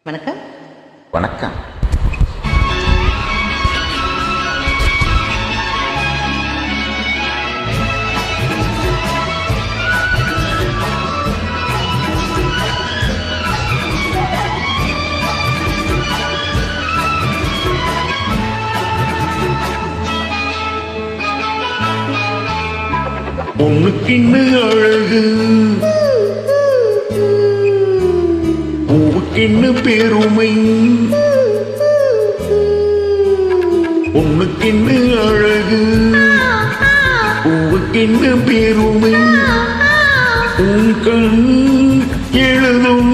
வணக்கம். வணக்கம். பொண்ணுக்கின்னு அழகு, பூவுக்கின்னு பெருமை. பொண்ணுக்கின்னு அழகு, பூவுக்கின்னு பெருமை. உன் கண் எழுதும்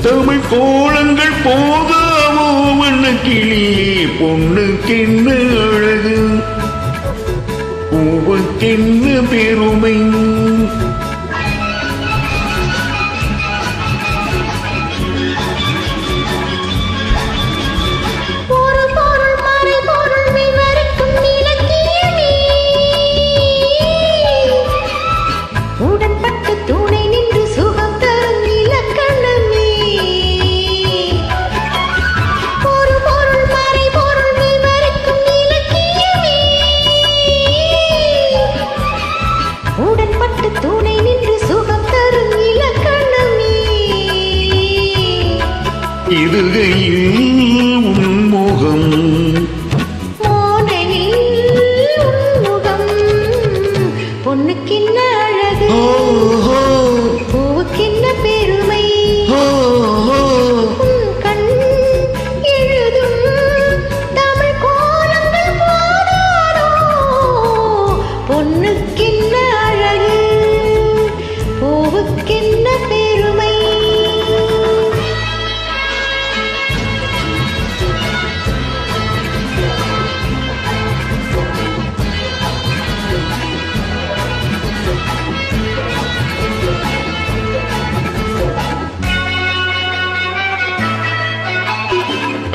தமிழ் கோலங்கள் போதாமோ வண்ண கிளியே. பொண்ணுக்கின்னு அழகு, பூவுக்கென்ன பெருமை. இதுகையில் உன்முகம், பொண்ணுக்கின்ன அழகு, பூவுக்கின்ன பெருமை. கண் எழுதும் தமிழ் கோலங்கள் போதாரோ. பொண்ணுக்கின்ன அழகு, பூவுக்கின்ன பெருமை.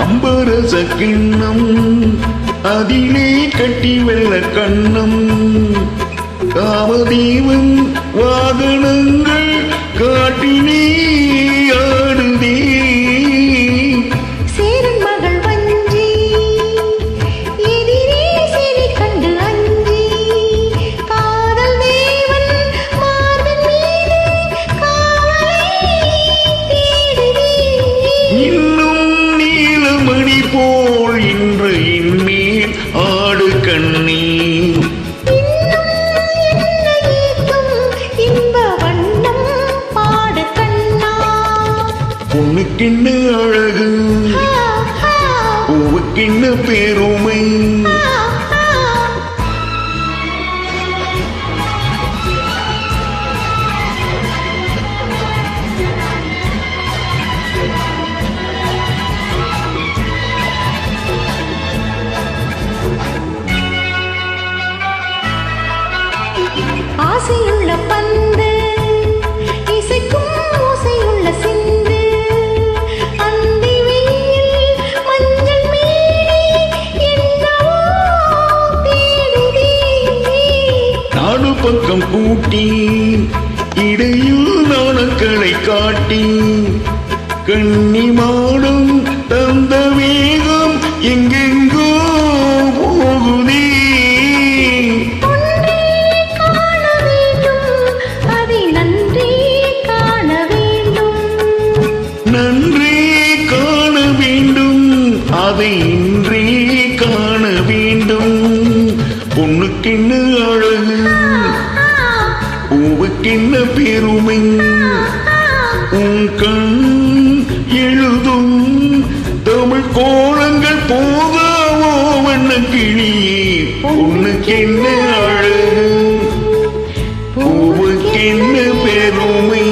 அம்பரச கிண்ணம் அதிலே கட்டி வெள்ள கண்ணம். காமதேவன் வாகனங்கள் காட்டினே ஆடுதே. சேரன் மகள் வஞ்சி எதிரே சிறை கண்டு அஞ்சி. காதல் தேவன் மார்பின் மீது காவலை தேடுதே. இன்னும் நீலமணி போல் இன்று இன்மேல் ஆடு கண்ணீர். பொண்ணுக்கின்ன அழகு, பூவுக்கின்ன பெருமை. ஆசையுள்ள பந்து இசைக்கும் ஓசையுள்ள சிந்து. அந்தி வெயில் மஞ்சள் மேலே என்னவோ தேடுதே. நாடு பக்கம் கூட்டி இடையில் நாணக்களை காட்டி. கண்ணி மாடும் தந்த வேகம் எங்கெங்கோ போகுதே. நன்றே காண வேண்டும், அதை இன்றே காண வேண்டும். பொண்ணுக்கின்ன அழகு, பூவுக்கின்ன பெருமை. உன் கண் எழுதும் தமிழ் கோலங்கள் போகாமோ வண்ண கிளியே. பொண்ணுக்கின்ன அழகு, பூவுக்கின்ன பெருமை.